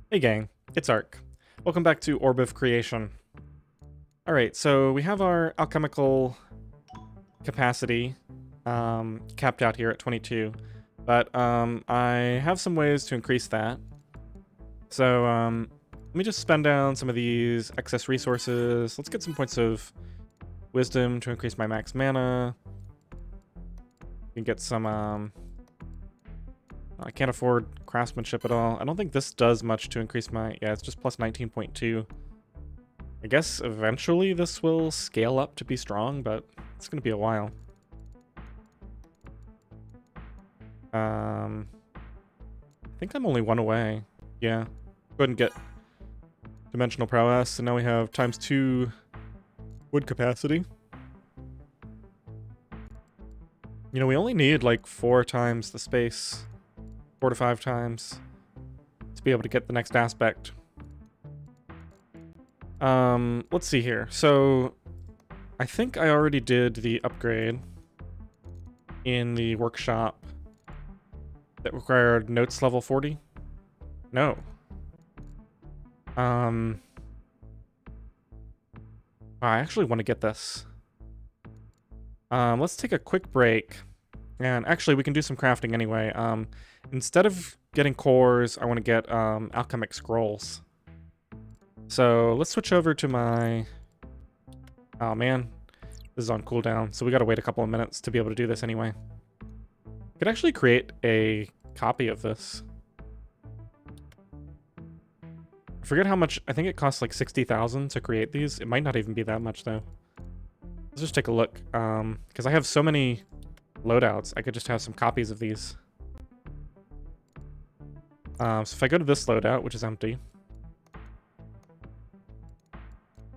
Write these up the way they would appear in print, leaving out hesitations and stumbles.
Hey gang, it's Ark. Welcome back to Orb of Creation. Alright, so we have our alchemical capacity capped out here at 22, but I have some ways to increase that. So let me just spend down some of these excess resources. Let's get some points of wisdom to increase my max mana. We can get some I can't afford craftsmanship at all. I don't think this does much to increase my... Yeah, it's just plus 19.2. I guess eventually this will scale up to be strong, but it's going to be a while. I think I'm only one away. Yeah. Go ahead and get dimensional prowess, and now we have ×2 wood capacity. You know, we only need like 4 times the space. 4 to 5 times to be able to get the next aspect. Let's see here. So I think I already did the upgrade in the workshop that required notes level 40. No. I actually want to get this. Let's take a quick break. And actually, we can do some crafting anyway. Instead of getting cores, I want to get alchemic scrolls. So let's switch over to my... Oh man, this is on cooldown, so we gotta wait a couple of minutes to be able to do this anyway. I could actually create a copy of this. I forget how much, I think it costs like 60,000 to create these. It might not even be that much though. Let's just take a look, because I have so many loadouts, I could just have some copies of these. So if I go to this loadout, which is empty,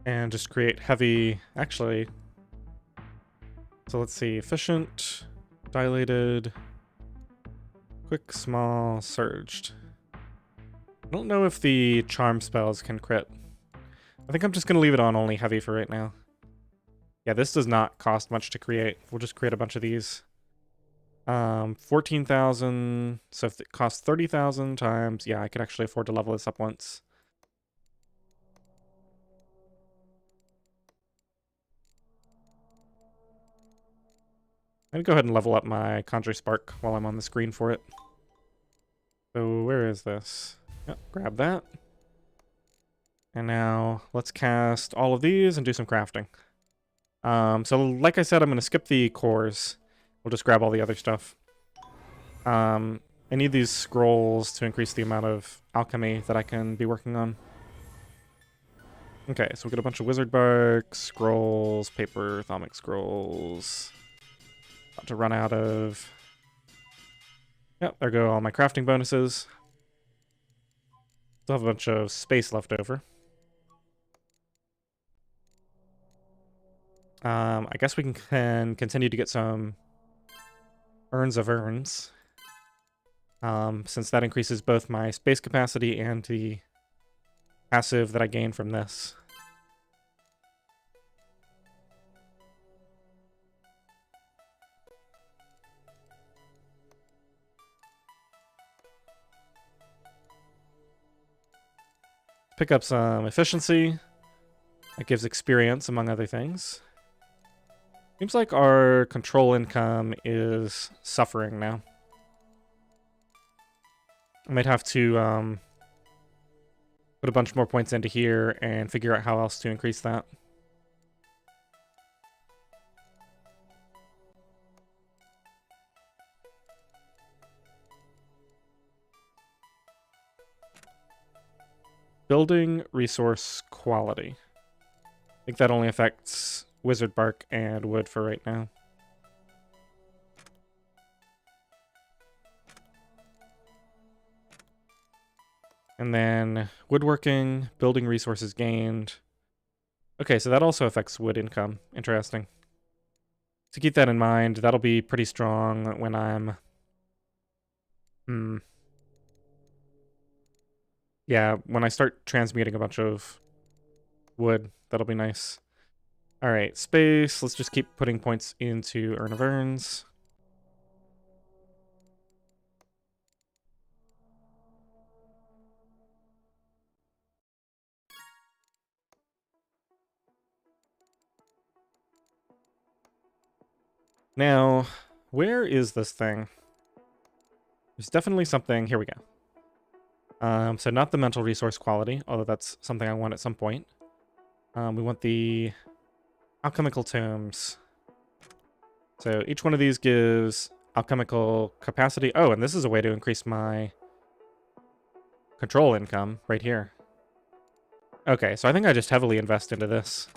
and just create heavy, actually, so let's see, efficient, dilated, quick, small, surged. I don't know if the charm spells can crit. I think I'm just gonna leave it on only heavy for right now. Yeah, this does not cost much to create. We'll just create a bunch of these. 14,000, so if it costs 30,000 times, yeah, I could actually afford to level this up once. I'm gonna go ahead and level up my Conjure Spark while I'm on the screen for it. So where is this? Yep, grab that. And now let's cast all of these and do some crafting. So like I said, I'm gonna skip the cores. We'll just grab all the other stuff. I need these scrolls to increase the amount of alchemy that I can be working on. Okay, so we'll get a bunch of wizard bark, scrolls, paper, thaumic scrolls. About to run out of... Yep, there go all my crafting bonuses. Still have a bunch of space left over. I guess we can continue to get some urns of urns. Since that increases both my space capacity and the passive that I gain from this. Pick up some efficiency. That gives experience, among other things. Seems like our control income is suffering now. I might have to put a bunch more points into here and figure out how else to increase that. Building resource quality. I think that only affects wizard bark and wood for right now. And then woodworking, building resources gained. Okay, so that also affects wood income. Interesting. To keep that in mind, that'll be pretty strong when I'm... Yeah, when I start transmuting a bunch of wood, that'll be nice. Alright, space. Let's just keep putting points into Urn of Urns. Now, where is this thing? There's definitely something. Here we go. So not the mental resource quality, although that's something I want at some point. We want the alchemical tomes. So each one of these gives alchemical capacity. Oh, and this is a way to increase my control income right here. Okay, so I think I just heavily invest into this.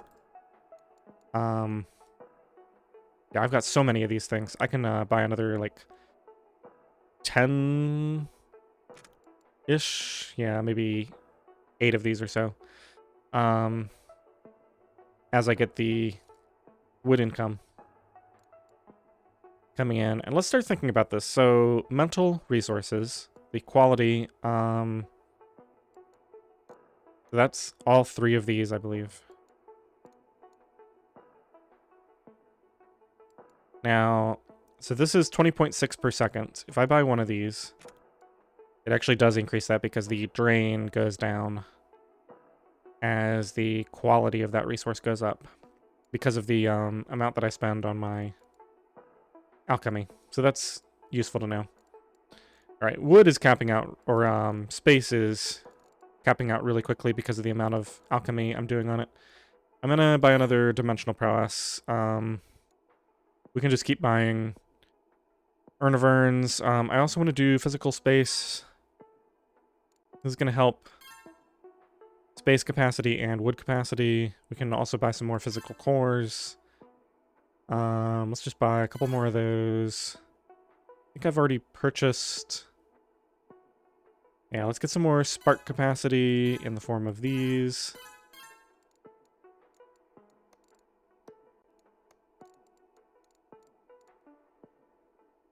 Yeah, I've got so many of these things. I can buy another, like, 10-ish. Yeah, maybe 8 of these or so. As I get the wood income coming in. And let's start thinking about this. So, mental resources, the quality, that's all 3 of these, I believe. Now, so this is 20.6 per second. If I buy one of these, it actually does increase that because the drain goes down as the quality of that resource goes up because of the amount that I spend on my alchemy. So that's useful to know. All right, wood is capping out, or space is capping out really quickly because of the amount of alchemy I'm doing on it. I'm gonna buy another dimensional prowess. We can just keep buying Urn of Urns. I also want to do physical space. This is gonna help space capacity and wood capacity. We can also buy some more physical cores. Let's just buy a couple more of those. I think I've already purchased... Yeah, let's get some more spark capacity in the form of these.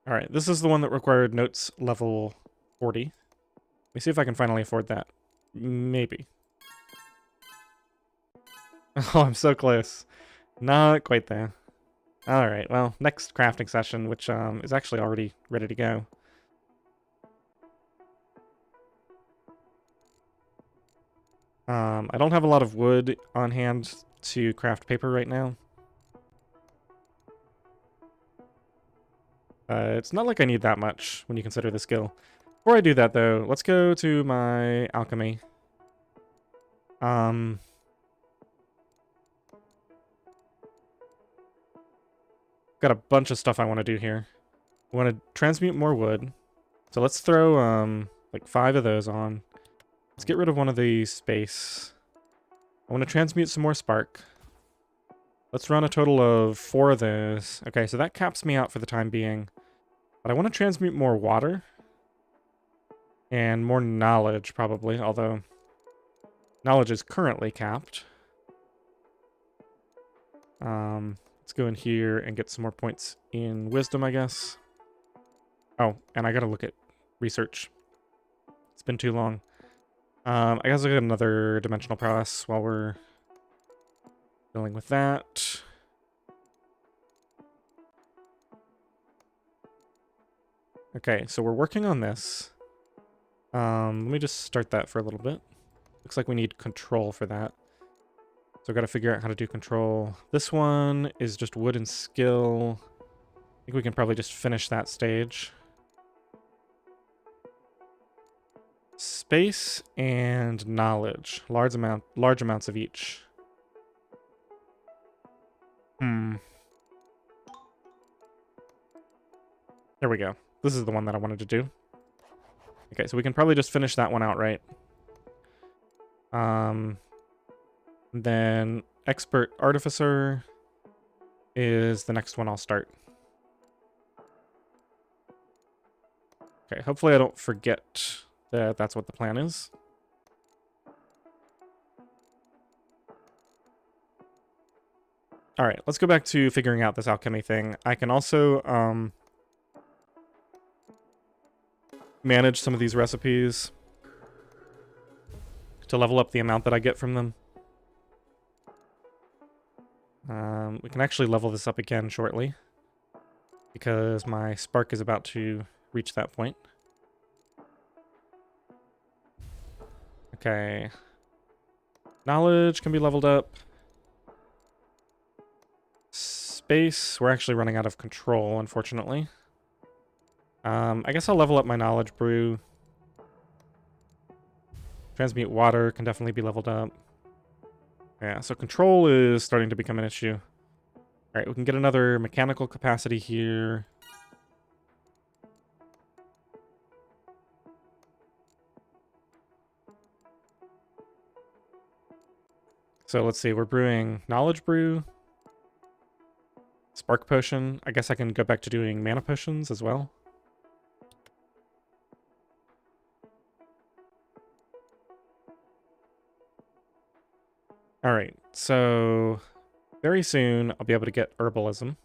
Alright, this is the one that required notes level 40. Let me see if I can finally afford that. Maybe. Oh, I'm so close. Not quite there. Alright, well, next crafting session, which is actually already ready to go. I don't have a lot of wood on hand to craft paper right now. It's not like I need that much when you consider the skill. Before I do that, though, let's go to my alchemy. Got a bunch of stuff I want to do here. I want to transmute more wood. So let's throw, like 5 of those on. Let's get rid of one of the space. I want to transmute some more spark. Let's run a total of 4 of those. Okay, so that caps me out for the time being. But I want to transmute more water. And more knowledge, probably, although knowledge is currently capped. Let's go in here and get some more points in wisdom, I guess. Oh, and I gotta look at research. It's been too long. I guess I'll get another dimensional prowess while we're dealing with that. Okay, so we're working on this. Let me just start that for a little bit. Looks like we need control for that. So I've got to figure out how to do control. This one is just wood and skill. I think we can probably just finish that stage. Space and knowledge. Large amounts of each. There we go. This is the one that I wanted to do. Okay, so we can probably just finish that one out, right? Then Expert Artificer is the next one I'll start. Okay, hopefully I don't forget that that's what the plan is. Alright, let's go back to figuring out this alchemy thing. I can also, manage some of these recipes to level up the amount that I get from them. We can actually level this up again shortly because my spark is about to reach that point. Okay. Knowledge can be leveled up. space. We're actually running out of control, unfortunately. I guess I'll level up my knowledge brew. Transmute water can definitely be leveled up. Yeah, so control is starting to become an issue. Alright, we can get another mechanical capacity here. So let's see, we're brewing knowledge brew. Spark potion. I guess I can go back to doing mana potions as well. Alright, so very soon I'll be able to get herbalism.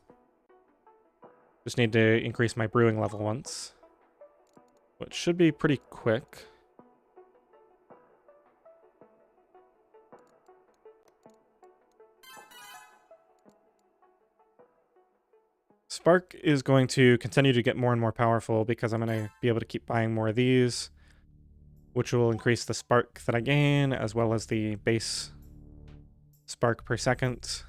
Just need to increase my brewing level once, which should be pretty quick. Spark is going to continue to get more and more powerful because I'm going to be able to keep buying more of these, which will increase the spark that I gain as well as the base spark per second.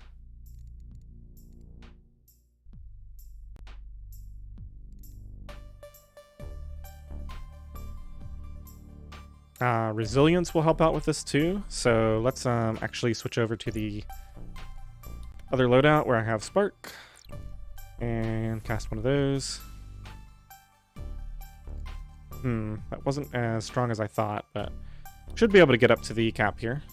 Resilience will help out with this too, so let's actually switch over to the other loadout where I have spark and cast one of those. That wasn't as strong as I thought, but should be able to get up to the cap here.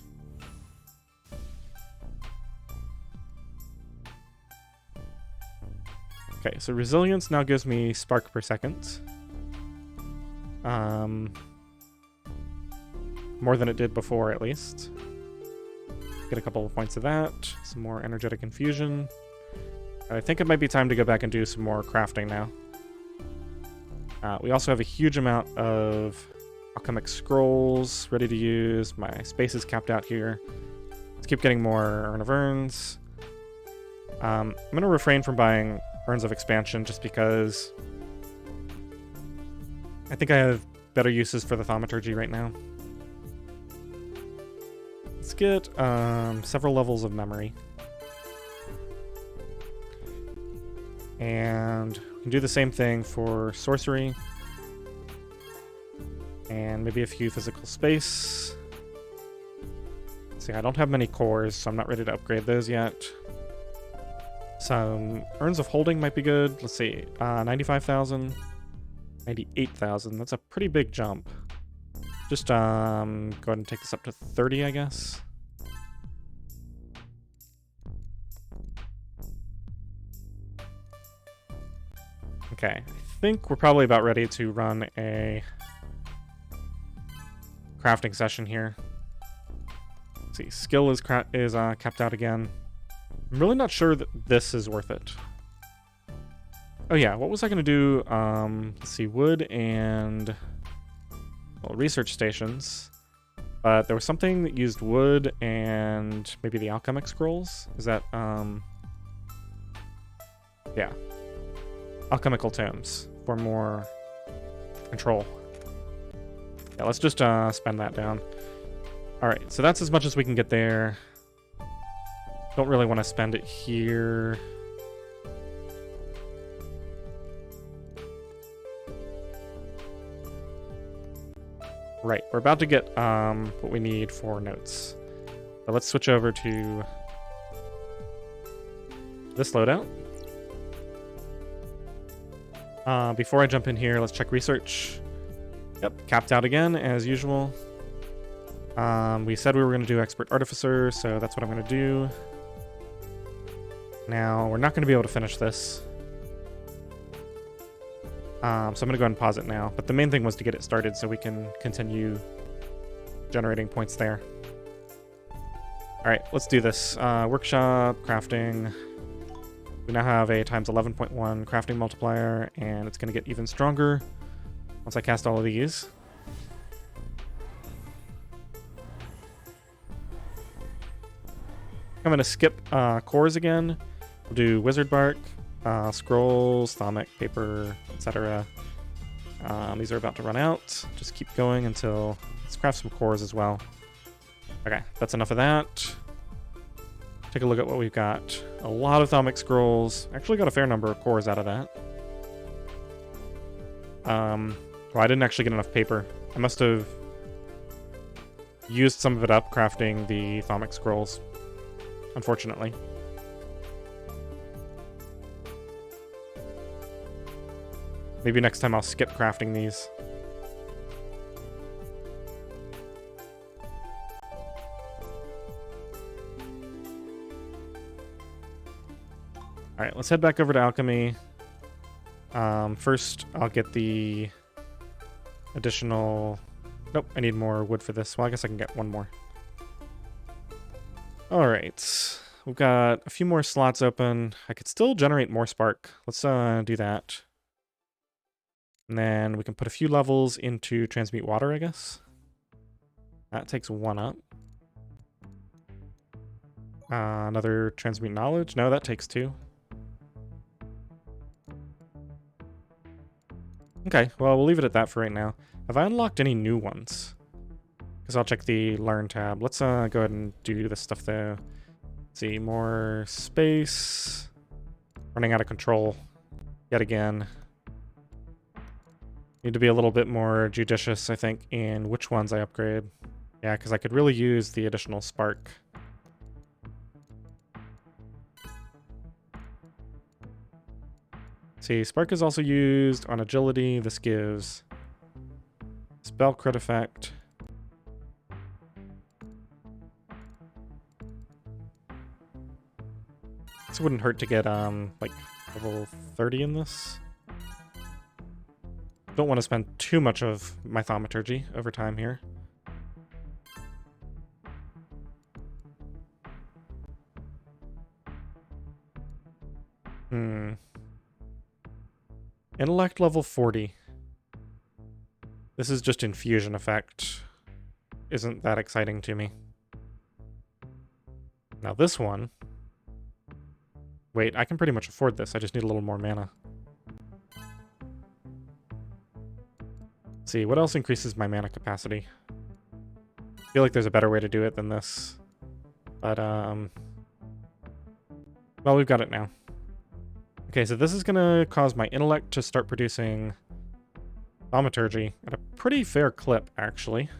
Okay, so resilience now gives me spark per second. More than it did before, at least. Get a couple of points of that. Some more energetic infusion. I think it might be time to go back and do some more crafting now. We also have a huge amount of alchemic scrolls ready to use. My space is capped out here. Let's keep getting more Urn of Urns. I'm going to refrain from buying Urns of Expansion just because I think I have better uses for the Thaumaturgy right now. Let's get several levels of memory. And we can do the same thing for sorcery. And maybe a few physical space. See, I don't have many cores, so I'm not ready to upgrade those yet. Some Urns of Holding might be good. Let's see, 95,000, 98,000. That's a pretty big jump. Just go ahead and take this up to 30, I guess. Okay, I think we're probably about ready to run a crafting session here. Let's see, skill is capped out again. I'm really not sure that this is worth it. Oh yeah, what was I going to do? Let's see, wood and... well, research stations. But there was something that used wood and maybe the alchemic scrolls. Is that, yeah. Alchemical tomes for more control. Yeah, let's just spend that down. Alright, so that's as much as we can get there. Don't really want to spend it here. Right, we're about to get what we need for notes. So let's switch over to this loadout. Before I jump in here, let's check research. Yep, capped out again, as usual. We said we were going to do Expert Artificer, so that's what I'm going to do. Now, we're not going to be able to finish this. So I'm going to go ahead and pause it now. But the main thing was to get it started so we can continue generating points there. Alright, let's do this. Workshop, crafting. We now have a times 11.1 crafting multiplier, and it's going to get even stronger once I cast all of these. I'm going to skip cores again. We'll do wizard bark, scrolls, thaumic, paper, etc. These are about to run out. Just keep going until... let's craft some cores as well. Okay, that's enough of that. Take a look at what we've got. a lot of Thaumic Scrolls. Actually got a fair number of cores out of that. Well, I didn't actually get enough paper. I must have used some of it up crafting the Thaumic Scrolls, unfortunately. Maybe next time I'll skip crafting these. Alright, let's head back over to alchemy. First, I'll get the additional... Nope, I need more wood for this. Well, I guess I can get one more. Alright, we've got a few more slots open. I could still generate more spark. Let's do that. And then we can put a few levels into transmute water, I guess. That takes one up. Another transmute knowledge. No, that takes two. Okay, well, we'll leave it at that for right now. Have I unlocked any new ones? Because I'll check the Learn tab. Let's go ahead and do this stuff, though. Let's see, more space. Running out of control yet again. Need to be a little bit more judicious, I think, in which ones I upgrade. Yeah, because I could really use the additional spark. See, spark is also used on agility. This gives spell crit effect. This wouldn't hurt to get like level 30 in this. Don't want to spend too much of my thaumaturgy over time here. Intellect level 40. This is just infusion effect. Isn't that exciting to me. Now this one... Wait, I can pretty much afford this. I just need a little more mana. Let's see, what else increases my mana capacity? I feel like there's a better way to do it than this. But, well, we've got it now. Okay, so this is going to cause my intellect to start producing thaumaturgy at a pretty fair clip, actually.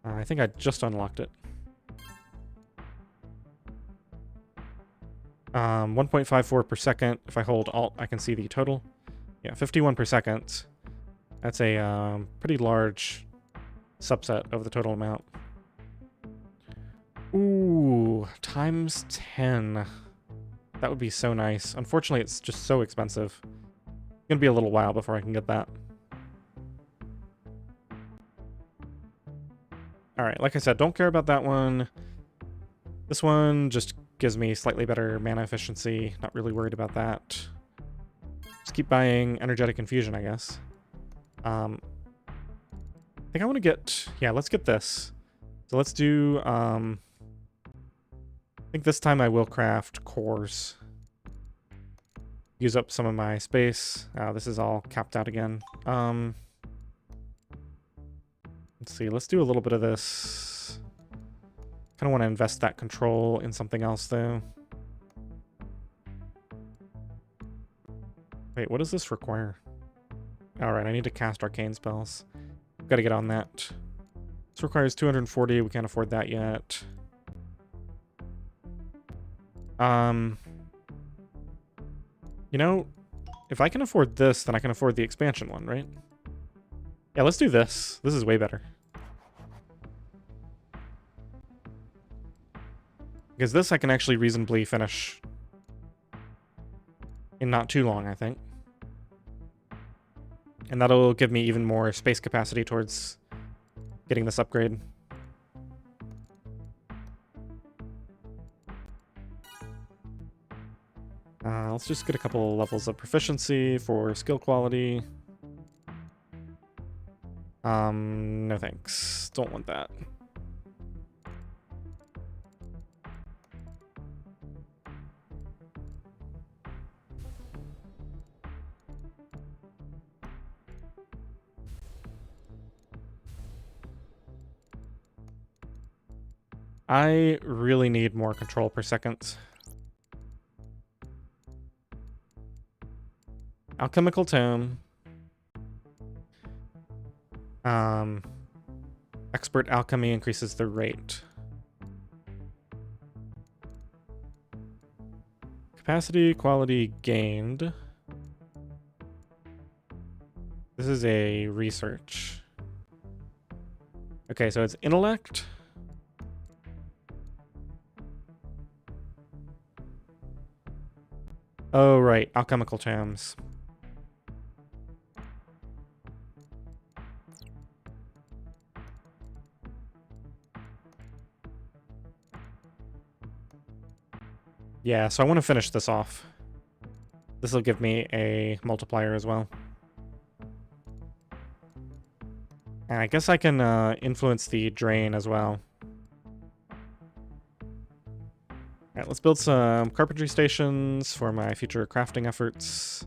I think I just unlocked it. 1.54 per second. If I hold Alt, I can see the total. Yeah, 51 per second. That's a pretty large subset of the total amount. Ooh, times 10. That would be so nice. Unfortunately, it's just so expensive. It's gonna be a little while before I can get that. Alright, like I said, don't care about that one. This one just gives me slightly better mana efficiency. Not really worried about that. Just keep buying energetic infusion, I guess. I think I want to get... Yeah, let's get this. So let's do... I think this time I will craft cores. Use up some of my space. This is all capped out again. Let's see, let's do a little bit of this. Kind of want to invest that control in something else, though. Wait, what does this require? Alright, I need to cast arcane spells. Got to get on that. This requires 240. We can't afford that yet. You know, if I can afford this, then I can afford the expansion one, right? Yeah, let's do this. This is way better. Because this I can actually reasonably finish in not too long, I think. And that'll give me even more space capacity towards getting this upgrade. Let's just get a couple levels of proficiency for skill quality. No thanks. Don't want that. I really need more control per second. Alchemical tome. Expert alchemy increases the rate. Capacity, quality gained. This is a research. Okay, so it's intellect. Oh, right, alchemical tomes. Yeah, so I want to finish this off. This will give me a multiplier as well. And I guess I can influence the drain as well. Alright, let's build some carpentry stations for my future crafting efforts.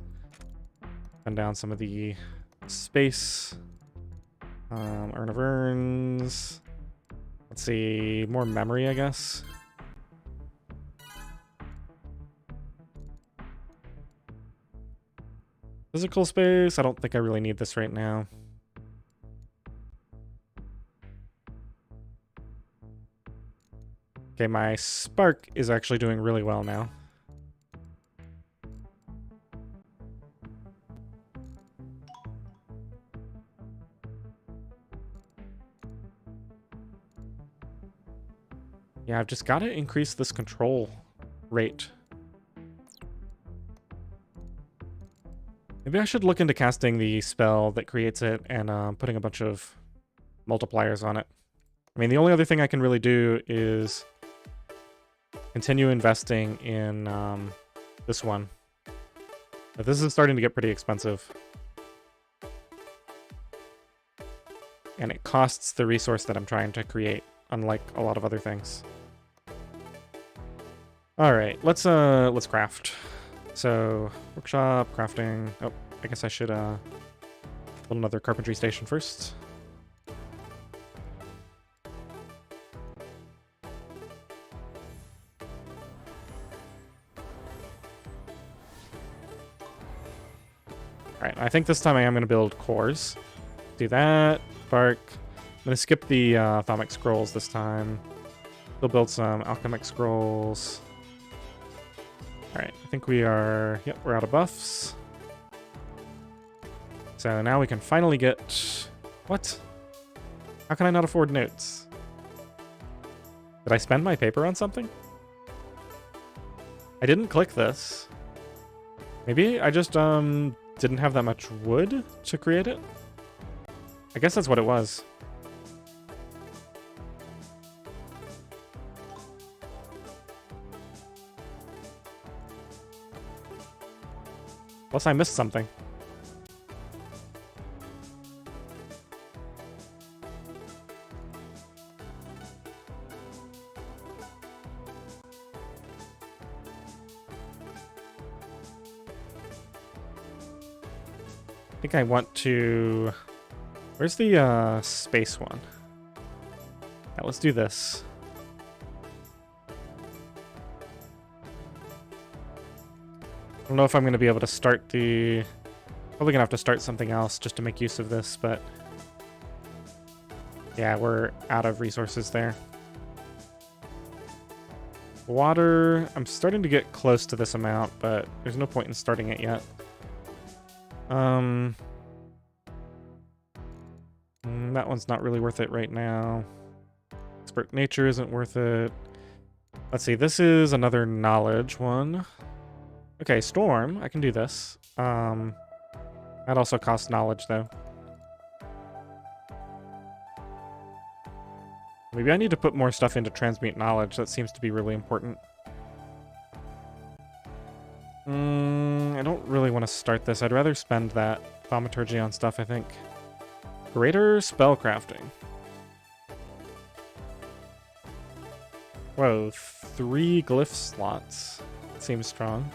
Run down some of the space. Urn of Urns. Let's see, more memory, I guess. Physical space, I don't think I really need this right now. Okay, my spark is actually doing really well now. Yeah, I've just got to increase this control rate. Maybe I should look into casting the spell that creates it and putting a bunch of multipliers on it. I mean, the only other thing I can really do is continue investing in this one. But this is starting to get pretty expensive. And it costs the resource that I'm trying to create, unlike a lot of other things. Alright, let's craft. So, workshop, crafting. Oh, I guess I should build another carpentry station first. Alright, I think this time I am going to build cores. Do that, bark. I'm going to skip the Thaumic Scrolls this time. We'll build some Alchemic Scrolls. Alright, I think we are... Yep, we're out of buffs. So now we can finally get... What? How can I not afford notes? Did I spend my paper on something? I didn't click this. Maybe I just didn't have that much wood to create it? I guess that's what it was. Unless I missed something. I think I want to... Where's the space one? Yeah, let's do this. I don't know if I'm going to be able to start the... Probably going to have to start something else just to make use of this, but... Yeah, we're out of resources there. Water... I'm starting to get close to this amount, but there's no point in starting it yet. That one's not really worth it right now. Expert nature isn't worth it. Let's see, this is another knowledge one. Okay, storm, I can do this. That also costs knowledge though. Maybe I need to put more stuff into transmute knowledge. That seems to be really important. I don't really want to start this. I'd rather spend that thaumaturgy on stuff, I think. Greater spellcrafting. Whoa, 3 glyph slots. Seems strong.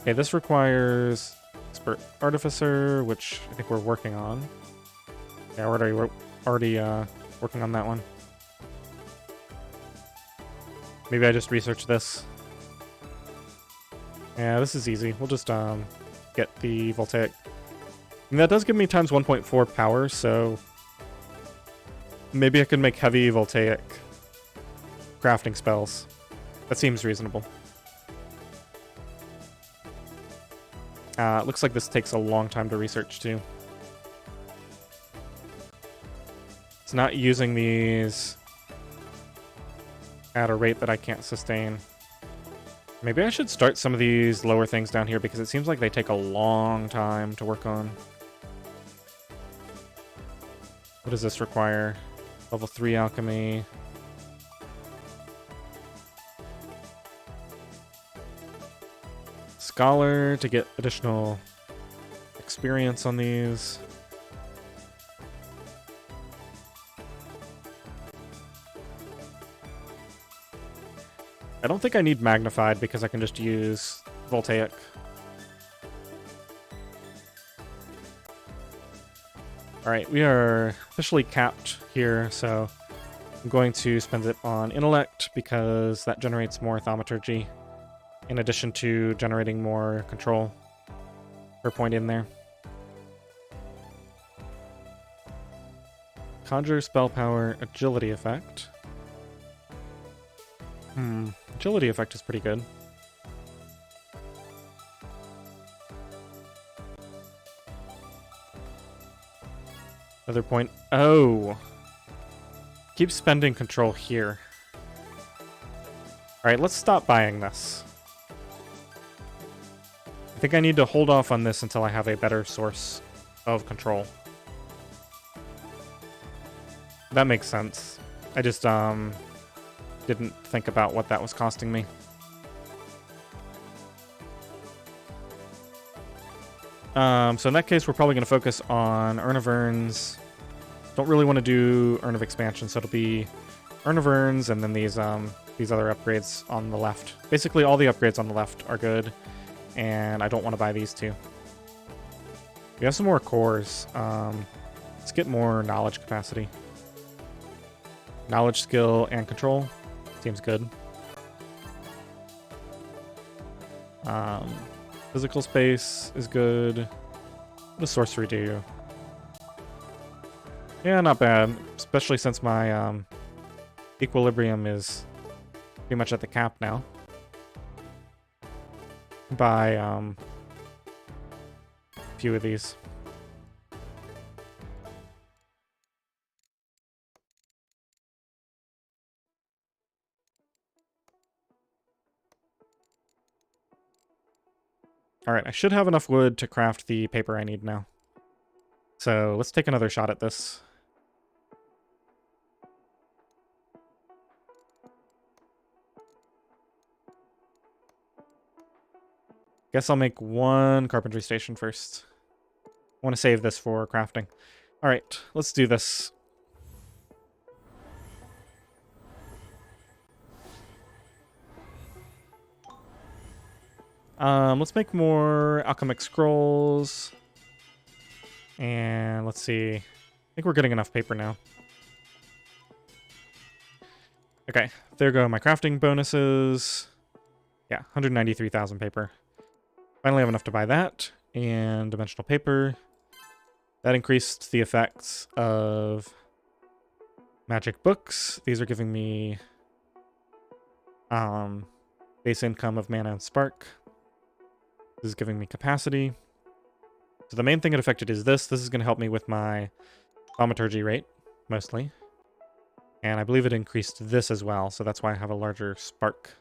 Okay, this requires expert artificer, which I think we're working on. Yeah, we're already working on that one. Maybe I just research this. Yeah, this is easy. We'll just get the voltaic. And that does give me times 1.4 power, so maybe I can make heavy voltaic crafting spells. That seems reasonable. It looks like this takes a long time to research, too. It's not using these at a rate that I can't sustain. Maybe I should start some of these lower things down here because it seems like they take a long time to work on. What does this require? Level 3 alchemy. Scholar to get additional experience on these. I don't think I need magnified because I can just use voltaic. Alright, we are officially capped here, so I'm going to spend it on intellect because that generates more thaumaturgy, in addition to generating more control per point in there. Conjure spell power agility effect. Agility effect is pretty good. Another point. Oh! Keep spending control here. Alright, let's stop buying this. I think I need to hold off on this until I have a better source of control. That makes sense. I just, didn't think about what that was costing me. So in that case, we're probably going to focus on Urn of Urns. Don't really want to do Urn of Expansion, so it'll be Urn of Urns and then these other upgrades on the left. Basically, all the upgrades on the left are good, and I don't want to buy these two. We have some more cores. Let's get more knowledge capacity. Knowledge, skill, and control. Seems good. Physical space is good. What does sorcery do? Yeah, not bad. Especially since my equilibrium is pretty much at the cap now. Buy a few of these. Alright, I should have enough wood to craft the paper I need now. So let's take another shot at this. Guess I'll make one carpentry station first. I want to save this for crafting. Alright, let's do this. Let's make more alchemic scrolls. And let's see. I think we're getting enough paper now. Okay, there go my crafting bonuses. Yeah, 193,000 paper. Finally have enough to buy that. And dimensional paper. That increased the effects of magic books. These are giving me base income of mana and spark. This is giving me capacity. So the main thing it affected is this. This is going to help me with my thaumaturgy rate, mostly. And I believe it increased this as well, so that's why I have a larger spark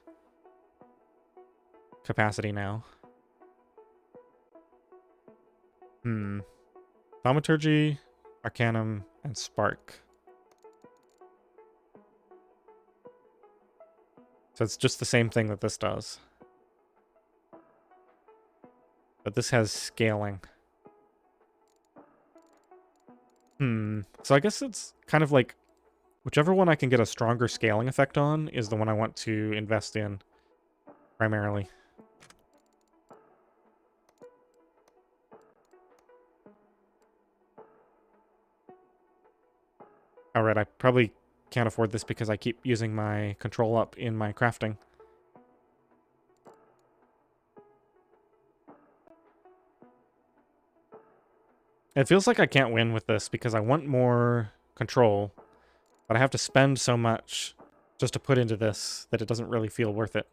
capacity now. Thaumaturgy, Arcanum, and Spark. So it's just the same thing that this does. But this has scaling. So I guess it's kind of like whichever one I can get a stronger scaling effect on is the one I want to invest in primarily. Alright, I probably can't afford this because I keep using my control up in my crafting. It feels like I can't win with this because I want more control, but I have to spend so much just to put into this that it doesn't really feel worth it.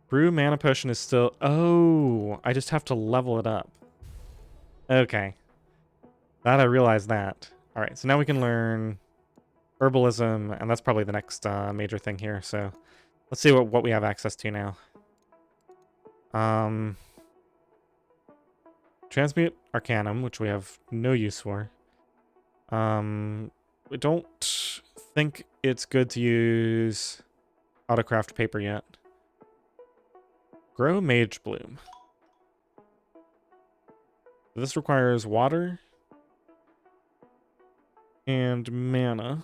Brew mana potion is still... Oh, I just have to level it up. Okay. Glad I realized that. All right, so now we can learn herbalism, and that's probably the next major thing here. So let's see what we have access to now. Transmute Arcanum, which we have no use for. We don't think it's good to use Autocraft Paper yet. Grow Mage Bloom. This requires water and mana.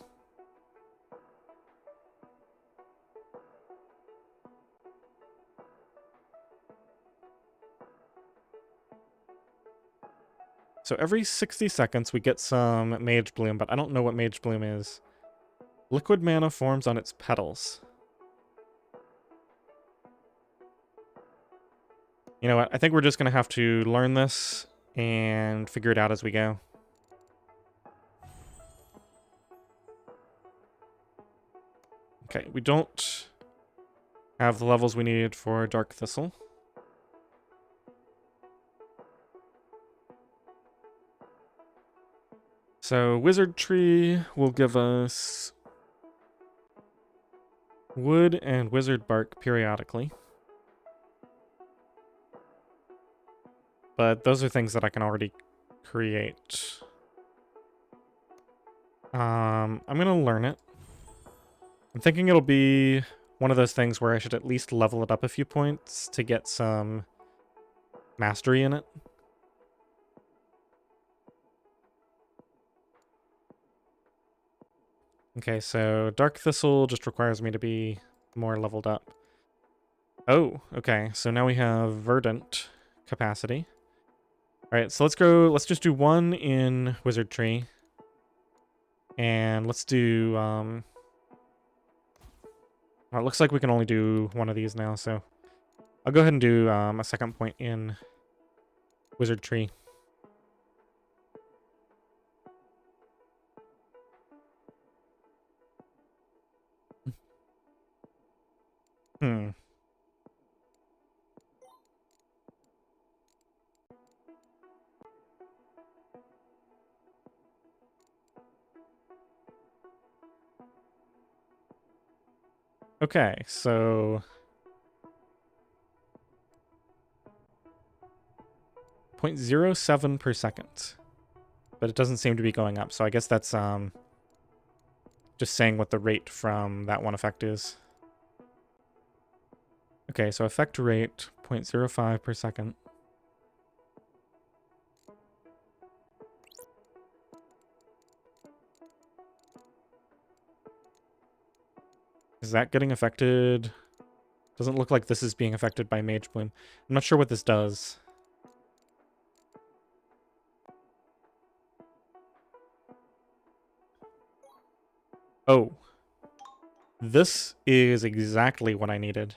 So every 60 seconds we get some Mage Bloom, but I don't know what Mage Bloom is. Liquid mana forms on its petals. You know what? I think we're just going to have to learn this and figure it out as we go. Okay, we don't have the levels we need for Dark Thistle. So Wizard Tree will give us wood and wizard bark periodically. But those are things that I can already create. I'm going to learn it. I'm thinking it'll be one of those things where I should at least level it up a few points to get some mastery in it. Okay, so Dark Thistle just requires me to be more leveled up. Oh, okay, so now we have Verdant capacity. Alright, so let's just do one in Wizard Tree. And let's do, well, it looks like we can only do one of these now, so I'll go ahead and do a second point in Wizard Tree. Okay, so 0.07 per second. But it doesn't seem to be going up, so I guess that's just saying what the rate from that one effect is. Okay, so effect rate 0.05 per second. Is that getting affected? Doesn't look like this is being affected by Mage Bloom. I'm not sure what this does. Oh. This is exactly what I needed.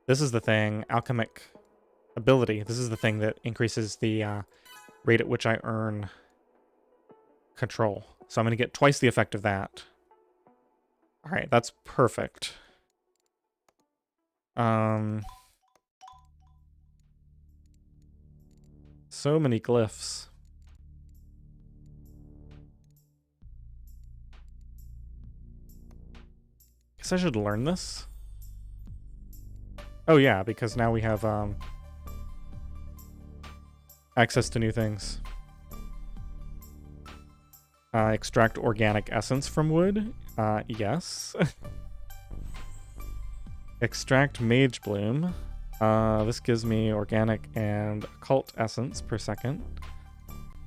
This is the thing, alchemic ability. This is the thing that increases the rate at which I earn control. So I'm going to get twice the effect of that. Alright, that's perfect. So many glyphs. Guess I should learn this. Oh yeah, because now we have access to new things. Extract organic essence from wood. Yes. Extract Mage Bloom. This gives me organic and occult essence per second.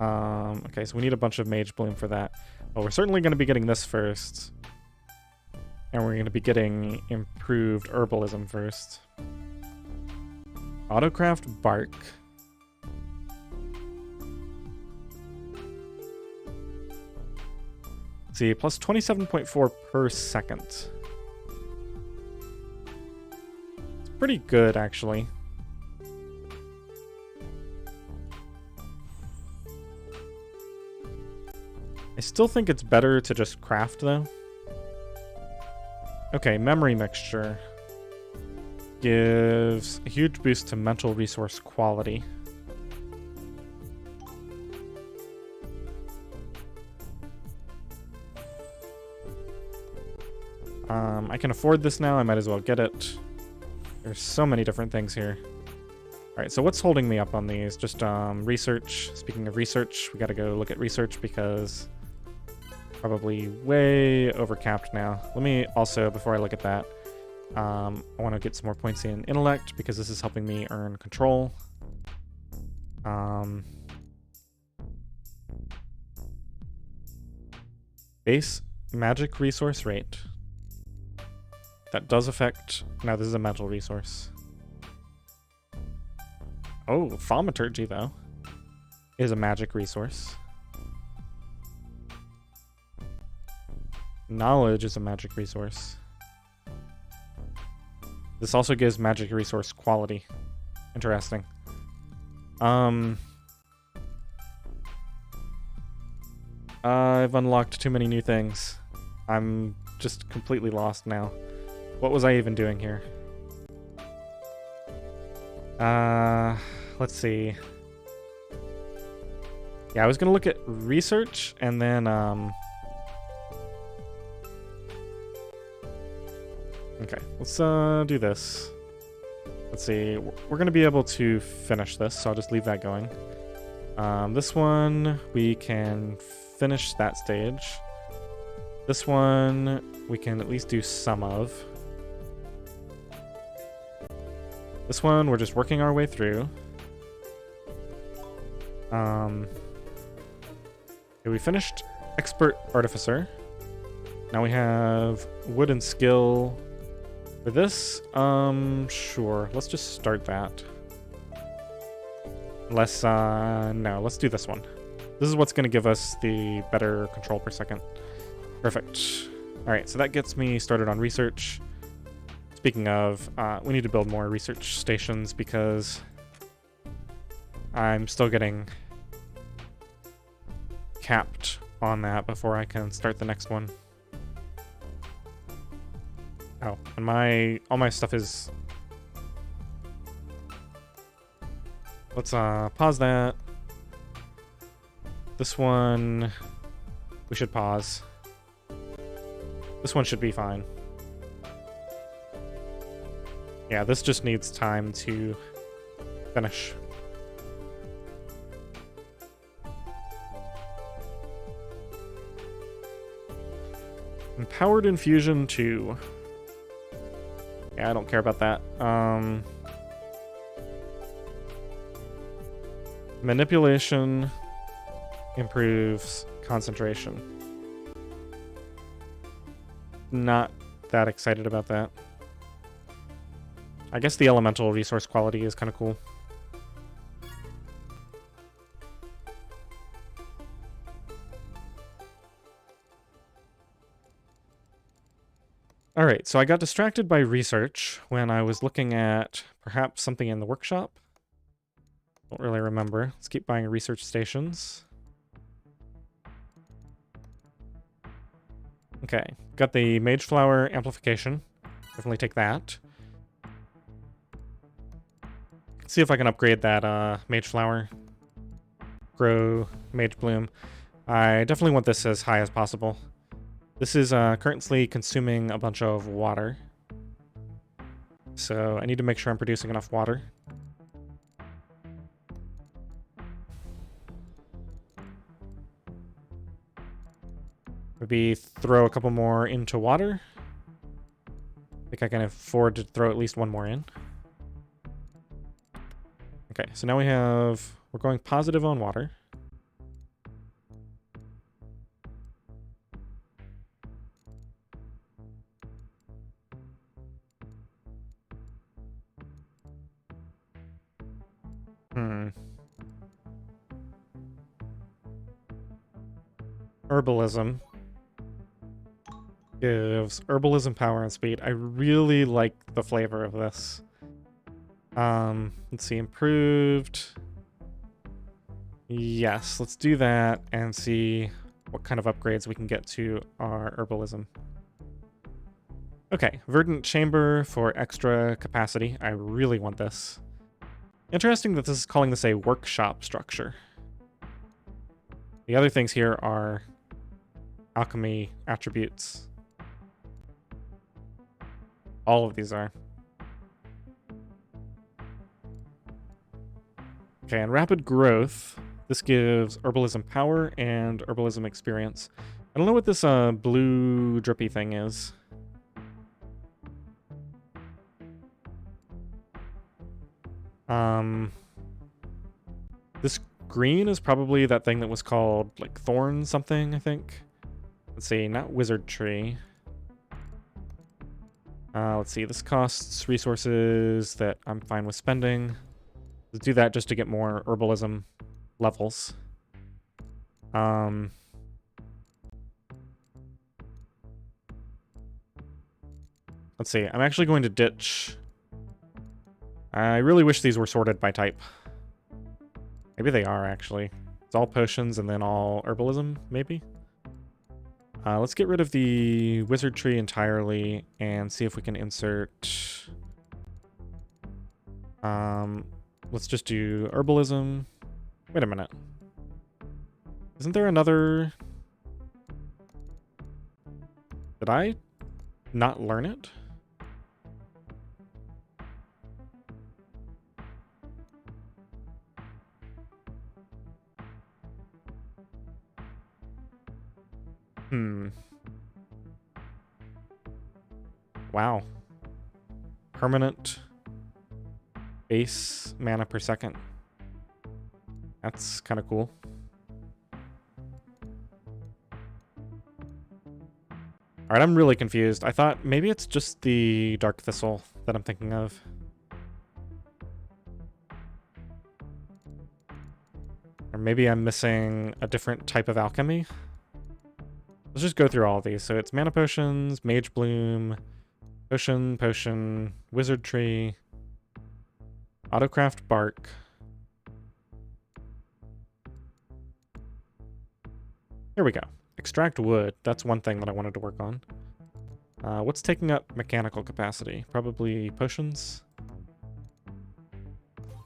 Okay, so we need a bunch of Mage Bloom for that. Well, we're certainly going to be getting this first. And we're going to be getting improved herbalism first. Autocraft bark. Let's see, plus 27.4 per second. It's pretty good, actually. I still think it's better to just craft, though. Okay, memory mixture gives a huge boost to mental resource quality. I can afford this now. I might as well get it. There's so many different things here. All right, so what's holding me up on these? Just research. Speaking of research, we got to go look at research because probably way overcapped now. Let me also, before I look at that, I want to get some more points in intellect because this is helping me earn control. Base magic resource rate. That does affect... Now this is a mental resource. Oh, thaumaturgy, though, is a magic resource. Knowledge is a magic resource. This also gives magic resource quality. Interesting. I've unlocked too many new things. I'm just completely lost now. What was I even doing here? Let's see. Yeah, I was gonna look at research and then, okay, let's, do this. Let's see, we're gonna be able to finish this, so I'll just leave that going. This one, we can finish that stage. This one, we can at least do some of. This one, we're just working our way through. Okay, we finished Expert Artificer. Now we have Wood and Skill. For this, sure. Let's just start that. Let's, no, let's do this one. This is what's going to give us the better control per second. Perfect. All right, so that gets me started on research. Speaking of, we need to build more research stations because I'm still getting capped on that before I can start the next one. Oh, and all my stuff is... Let's pause that. This one we should pause. This one should be fine. Yeah, this just needs time to finish. Empowered Infusion 2. Yeah, I don't care about that. Manipulation improves concentration. Not that excited about that. I guess the elemental resource quality is kind of cool. Alright, so I got distracted by research when I was looking at perhaps something in the workshop. Don't really remember. Let's keep buying research stations. Okay, got the Mage Flower amplification. Definitely take that. See if I can upgrade that Mage Flower. Grow Mage Bloom. I definitely want this as high as possible. This is currently consuming a bunch of water. So I need to make sure I'm producing enough water. Maybe throw a couple more into water. I think I can afford to throw at least one more in. Okay, so now we're going positive on water. Herbalism. Gives herbalism, power, and speed. I really like the flavor of this. Let's see, improved. Yes, let's do that and see what kind of upgrades we can get to our herbalism. Okay, verdant chamber for extra capacity. I really want this. Interesting that this is calling this a workshop structure. The other things here are alchemy attributes. All of these are. Okay, and rapid growth. This gives herbalism power and herbalism experience. I don't know what this blue drippy thing is. This green is probably that thing that was called like thorn something, I think. Let's see, not wizard tree. Let's see, this costs resources that I'm fine with spending. Let's do that just to get more herbalism levels. Let's see, I'm actually going to ditch. I really wish these were sorted by type. Maybe they are, actually. It's all potions and then all herbalism, maybe? Let's get rid of the wizard tree entirely and see if we can insert... let's just do herbalism. Wait a minute. Isn't there another... Did I not learn it? Wow. Permanent base mana per second. That's kind of cool. Alright, I'm really confused. I thought maybe it's just the Dark Thistle that I'm thinking of. Or maybe I'm missing a different type of alchemy. Let's just go through all of these. So it's mana potions, mage bloom, potion, wizard tree, autocraft bark. Here we go. Extract wood. That's one thing that I wanted to work on. What's taking up mechanical capacity? Probably potions.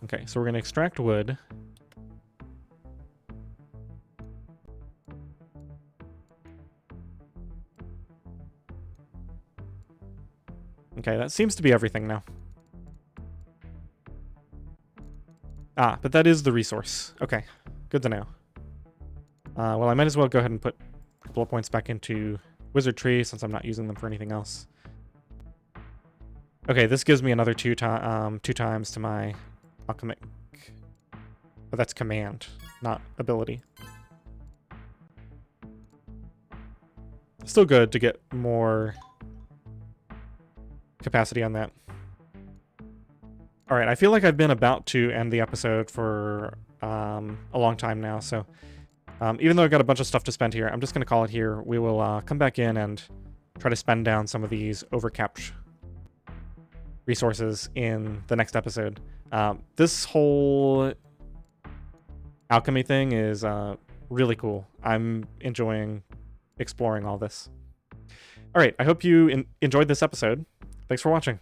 Okay, so we're going to extract wood. Okay, that seems to be everything now. Ah, but that is the resource. Okay, good to know. Well, I might as well go ahead and put a couple of points back into wizard tree since I'm not using them for anything else. Okay, this gives me another two times to my alchemic. But that's command, not ability. Still good to get more capacity on that. All right, I feel like I've been about to end the episode for a long time now, so even though I've got a bunch of stuff to spend here, I'm just going to call it here. We will come back in and try to spend down some of these overcapped resources in the next episode. This whole alchemy thing is really cool. I'm enjoying exploring all this. All right, I hope you enjoyed this episode. Thanks for watching.